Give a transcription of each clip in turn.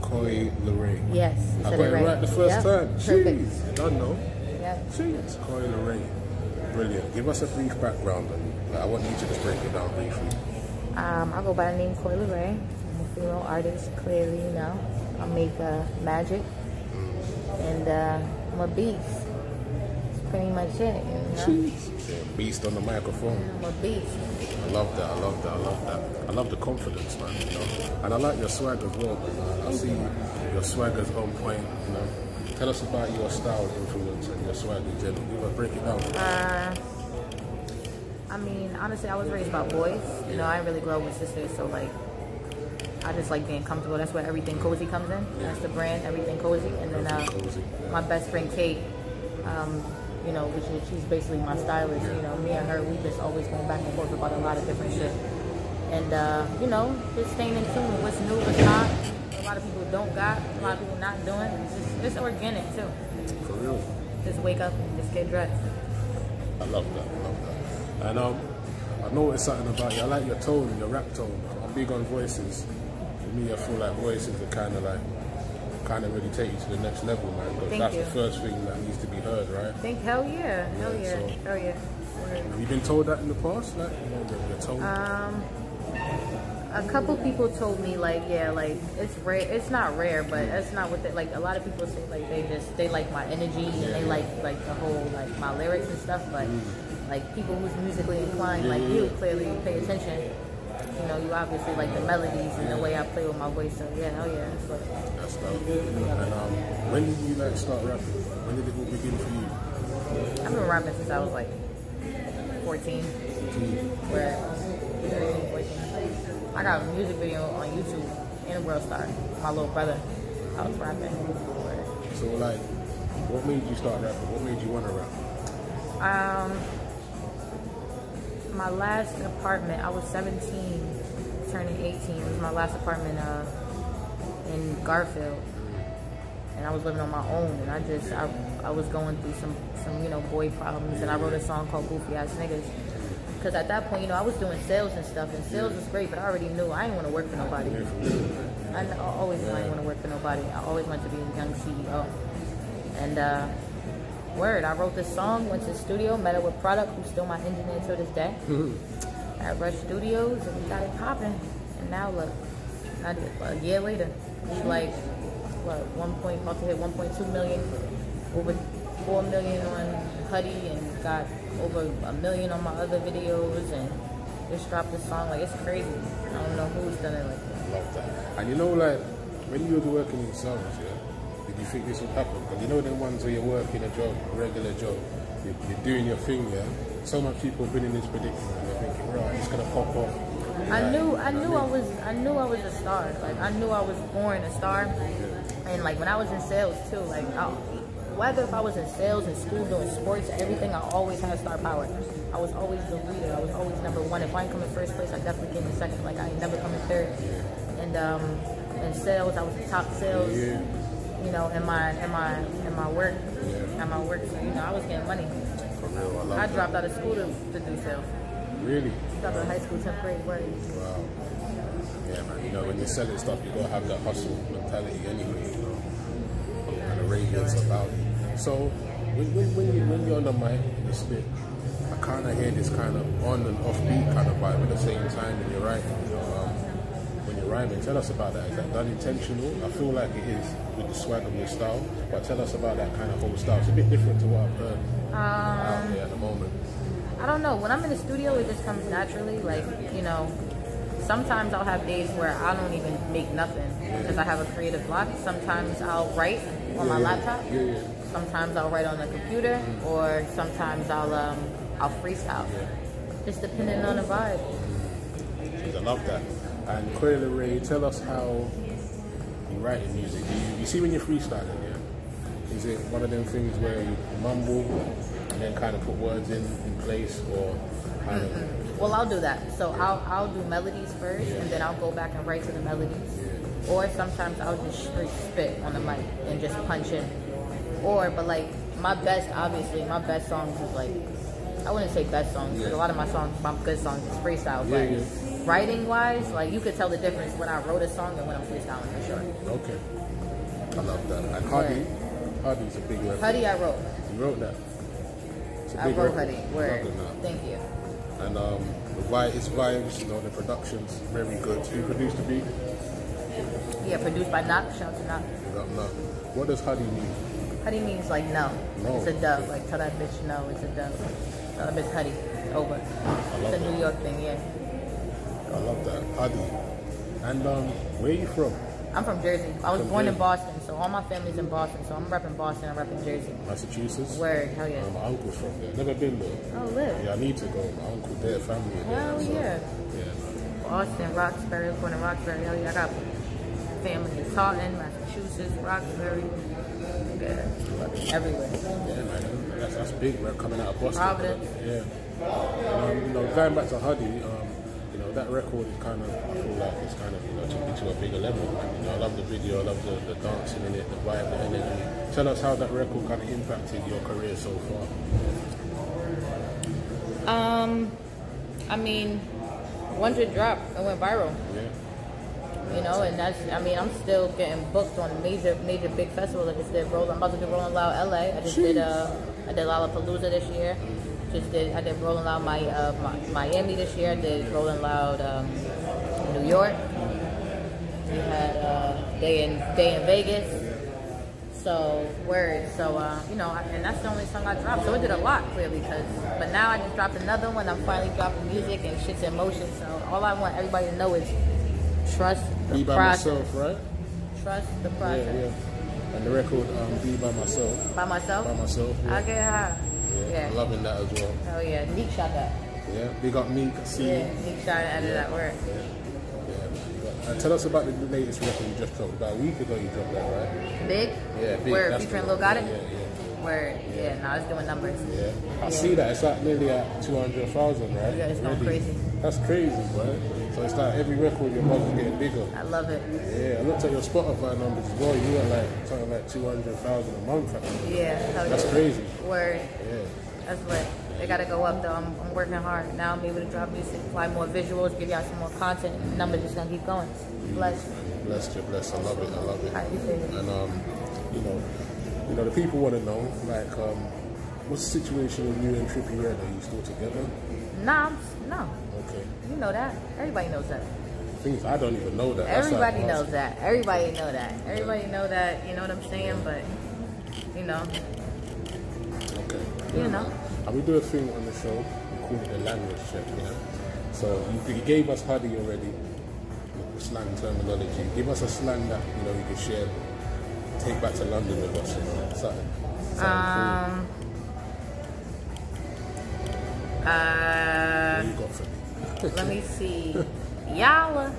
Coi Leray. Yes. I got it right the first time. Perfect. Jeez, done no? Yeah. Jeez, Coi Leray. Brilliant. Give us a brief background and I want you to just break it down briefly. I go by the name Coi Leray. I'm a female artist, clearly, you know. I make magic. And I'm a beast. That's pretty much it, you know? Jeez. Yeah, beast on the microphone. I'm a beast. I love that, I love that, I love that. I love the confidence, man, you know. And I like your swag as well, man. I see your swag is on point, you know. Tell us about your style influence and your swag in general. You want to break it down? I mean, honestly, I was raised by boys. You know, I didn't really grow up with sisters, so like, I just like being comfortable. That's where Everything Cozy comes in. That's the brand, Everything Cozy. And then my best friend Kate, you know, she's basically my stylist. You know, me and her, we just always going back and forth about a lot of different shit. And you know, just staying in tune with what's new, what's not. A lot of people don't got, a lot of people not doing. It's organic too. For real. Just wake up and just get dressed. I love that, I love that. And I noticed something about you. I like your tone, your rap tone. I'm big on voices. For me, I feel like voices are kind of really take you to the next level, man. Because that's the first thing that needs to be heard, right? Hell yeah, hell yeah, so, hell yeah. Have you been told that in the past, like, you know, your tone? A couple people told me like, yeah, like it's rare. It's not rare, but it's not what they like. A lot of people say like they like my energy and they like the whole like my lyrics and stuff. But like people who's musically inclined, like you, clearly pay attention. You know, you obviously like the melodies and the way I play with my voice. So yeah, hell yeah, that's what. That's dope. And when did you like start rapping? When did it all begin for you? I've been rapping since I was like 14. Where 13, 14. I got a music video on YouTube in World Star. My little brother, I was rapping. So like, what made you start rapping? What made you want to rap? My last apartment, I was 17, turning 18. It was my last apartment in Garfield. And I was living on my own, and I was going through some you know, boy problems, and I wrote a song called Goofy Ass Niggas. Because at that point, you know, I was doing sales and stuff, and sales was great, but I already knew I didn't want to work for nobody. I always knew I didn't want to work for nobody. I always wanted to be a young CEO. And I wrote this song, went to the studio, met up with Product, who's still my engineer till this day, at Rush Studios, and we got it popping. And now look, a year later, we like, what, about to hit 1.2 million, over 4 million on Huddy, and got over 1 million on my other videos, and just dropped this song. Like, it's crazy. I don't know who's done it like that. I love that. And you know, like, when you were working in sales, yeah, did you think this would happen? Because you know the ones where you're working a job, a regular job, you're doing your thing, yeah? So much people have been in this predicament, and they're thinking, right, it's gonna pop off. I knew I was a star. Like, I knew I was born a star. And like when I was in sales too, like whether if I was in sales, in school, doing sports, everything, I always had star power. I was always the leader. I was always number one. If I didn't come in first place, I definitely came in second. Like, I ain't never come in third. And in sales, I was the top sales. You know, in my work, So you know, I was getting money. For real, I dropped out of school to do sales. Really? Dropped out of high school, 10th grade. Wow. Yeah, man. You know, when you're selling stuff, you gotta have that hustle mentality anyway. You know, and the radiance about it. So when you're on the mic, you spit. I kind of hear this kind of on and off beat kind of vibe at the same time when you're writing. You know, when you're rhyming, tell us about that. Is that done intentional? I feel like it is with the swag of your style. But tell us about that kind of whole style. It's a bit different to what I've heard out there at the moment. I don't know. When I'm in the studio, it just comes naturally. Like, you know, sometimes I'll have days where I don't even make nothing because I have a creative block. Sometimes I'll write on my laptop. Sometimes I'll write on the computer, or sometimes I'll freestyle. Just depending on the vibe. I love that. And Coi Leray, tell us how you write your music. You see when you're freestyling, yeah? Is it one of them things where you mumble and then kind of put words in place, or kind of? Well, I'll do that. So I'll do melodies first, and then I'll go back and write to the melodies. Or sometimes I'll just straight spit on the mic and just punch in. But like my best songs is like, I wouldn't say best songs, because a lot of my good songs is freestyle. But writing wise, like you could tell the difference when I wrote a song and when I'm freestyling, for sure. Okay. I love that. And Huddy's a big record. Huddy, I wrote. You wrote that? It's a I big wrote record. Huddy. Word. Thank you. And its vibes, you know, the production's very good. Who produced the beat? Yeah, produced by Knock. Shout out to Knock. What does Huddy mean? Huddy means like no. No. It's a dub. Like tell that bitch no. It's a dub. Tell that bitch Huddy. Over. It's a New York thing. Yeah. I love that. Huddy. And where are you from? I'm from Jersey. I was born in Boston, so all my family's in Boston. So I'm repping Boston. I'm repping Jersey. Massachusetts. Word. Hell yeah. My uncle's from there. Never been there. Oh, live. Yeah, I need to go. My uncle, their family. Hell there, yeah. Yeah. Boston, Roxbury. I was born in Roxbury. Hell yeah. I got family in Taunton, Massachusetts, Roxbury. Yeah. Everywhere. Yeah, man. That's big. We're coming out of Boston. Providence. Yeah. You know, going back to Huddy, you know, that record is kind of, I feel like it's kind of, you know, took me to a bigger level. You know, I love the video, I love the dancing in it, the vibe, the energy. Tell us how that record kind of impacted your career so far. I mean, once it dropped, it went viral. Yeah. You know, and that's, I mean, I'm still getting booked on major big festivals. I just did I'm about to do Rolling Loud LA. I just did, I did Lollapalooza this year. I did Rolling Loud Miami this year. I did Rolling Loud New York. We had day in Vegas. So you know, and that's the only song I dropped. So it did a lot clearly, but now I just dropped another one. I'm finally dropping music and shit's in motion. So all I want everybody to know is trust the process. Be by myself, right? Trust the process. Yeah, yeah. And the record, Be by myself. By myself. By myself. Yeah. I get high. Yeah, I'm loving that as well. Oh yeah, Meek shot that. Yeah, big up Meek. Yeah, Meek shot it out of that work. Yeah. Tell us about the latest record you just dropped. About a week ago you dropped that, right? Big? Yeah, Big. Word, featuring Lil Got It? Yeah. Word, yeah, nah, it's doing numbers. Yeah. I see that, it's like nearly at 200,000, right? Yeah, it's going crazy. That's crazy, bro. So it's like every record your numbers getting bigger. I love it. Yeah, I looked at your Spotify numbers as well. You got like something like 200,000 a month. Yeah, that's crazy. Word. Yeah. That's lit. They gotta go up though. I'm working hard. Now I'm able to drop music, fly more visuals, give y'all some more content, and the numbers just gonna keep going. Bless. Blessed, you're blessed. I love it. I love it. How you feel? And you know, the people want to know, like, what's the situation with you and Trippie Redd? Are you still together? Nah, no. Okay. You know that. Everybody knows that. Things I don't even know that. Everybody knows that. Everybody know that. Everybody know that. You know what I'm saying? But you know. Okay. You know. And we do a thing on the show. We call it the language check. You know. So you gave us Huddy already. Slang terminology. Give us a slang that you know you can share. Take back to London with us. You know. Something cool. What you got for me? Let me see. Yalla.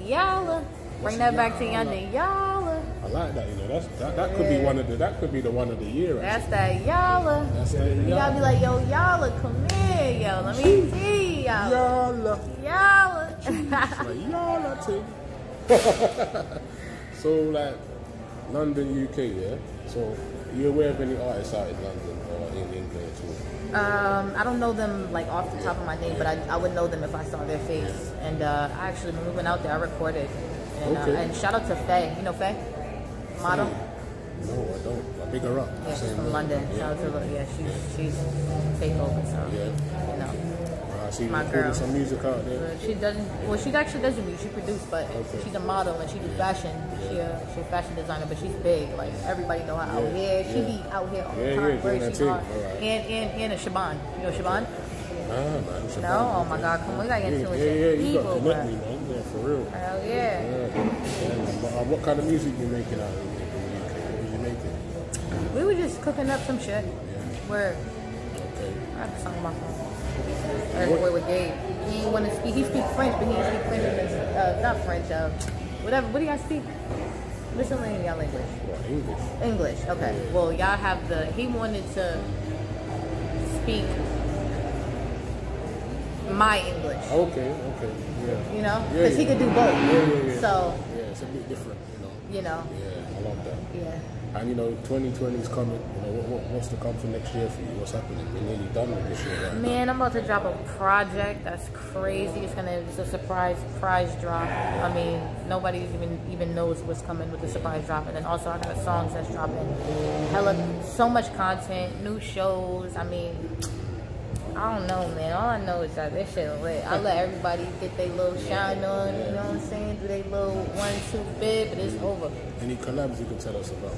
Yalla. Bring that back to London. Yalla. I like that. You know, that could be one of the year. That's that yalla. That's that yalla. You gotta be like, yo, yalla, come here, yo. Let me see, yalla. Yalla. Like, yalla, too. So, like, London, UK, yeah? So, are you aware of any artists out in London or in England at all? I don't know them like off the top of my name, but I would know them if I saw their face. And actually, when we went out there, I recorded. And shout out to Faye. You know Faye? Model? No, I don't. I big her up. Yeah, she's from London. Yeah. Shout out to her. Yeah, she's takeover. So you know. So my girl. Some music out there. She doesn't. Well, she actually doesn't music. She produced, but she's a model and she do fashion. She's a fashion designer, but she's big. Like everybody know her out here. She be out here all the time. Where she are. And a Shaban. You know Shaban? Man, no, oh my God, come on, we gotta get into it. Yeah, you got to connect me, man. Yeah, for real. Hell yeah. What kind of music you making out in the UK? What was you making? We were just cooking up some shit. Yeah. Where? Okay. I have a song on my phone. That's the boy with Gabe. He didn't want to speak. He speaks French, but he didn't speak French. Not French. Whatever. What do y'all speak? Listen to y'all English. What, English? English. Okay. Yeah. Well, y'all have he wanted to speak my English. Okay, yeah. You know? Because he could do both. Yeah. So it's a bit different, you know. You know. Yeah, I love that. Yeah. And you know, 2020 is coming. You know, what's to come for next year for you? What's happening? We're nearly done with this year, right? Man, I'm about to drop a project that's crazy. It's a surprise drop. I mean, nobody even knows what's coming with the surprise drop. And then also I got songs that's dropping. So much content, new shows. I mean, I don't know, man. All I know is that this shit lit. I let everybody get their little shine on, you know what I'm saying? Do their little 1-2 bit, but it's over. Any collabs you can tell us about?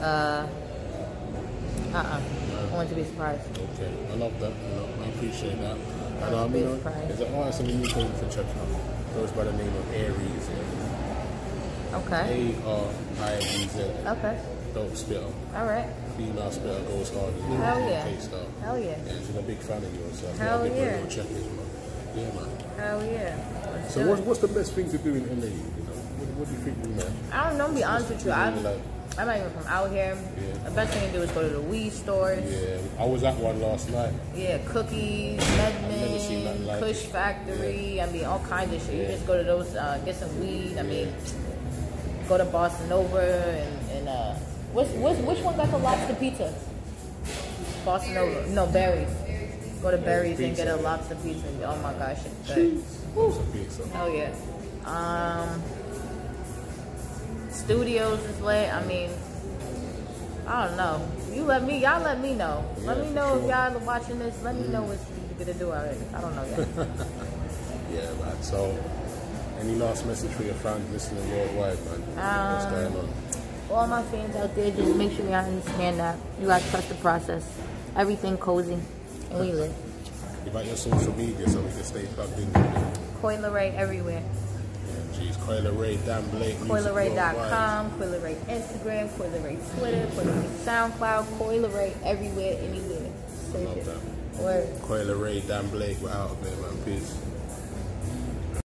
I want to be surprised. Okay, I love that. You know, I appreciate that. And you know, there's an artist in the UK you can check out. Goes by the name of Aries. Okay. ARIEZ. Okay. Dope spitter. All right. Female spitter goes hard. Hell yeah. K-Star. Hell yeah. Yeah, she's a big fan of yours. So Hell yeah. Check this, man. Yeah, man. Hell yeah. So what's the best thing to do in LA? You know, what do you think, you know? I don't know. To be honest with you, I'm not even from out here. Yeah. The best thing to do is go to the weed stores. Yeah, I was at one last night. Yeah, Cookies, never seen nothing Medman, like Kush it. Factory. Yeah. I mean, all kinds of shit. Yeah. You just go to those, get some weed. I mean, go to Boston Over and which one got the lobster pizza? Boston Over. No, Berries. Go to Berries and get a lobster pizza. Oh my gosh, it's good. Oh yeah. Studios is lit. I mean, I don't know. Y'all let me know. Yeah, Let me know if sure. y'all are watching this. Let me know what you're gonna do already. I don't know yet. Yeah, man. So, any last message for your fans listening worldwide, man? What's going on? For all my fans out there, just make sure y'all understand that you gotta trust the process. Everything cozy, and we live. About your social media so we can stay plugged in. Coi Leray everywhere. Jeez, Coi Leray, Dan Blake, CoiLeray.com, Coi Leray Instagram, Coi Leray Twitter, Coi Leray SoundCloud, Coi Leray everywhere, anywhere. I love that. Word. Coi Leray, Dan Blake, we're out of it, man. Peace.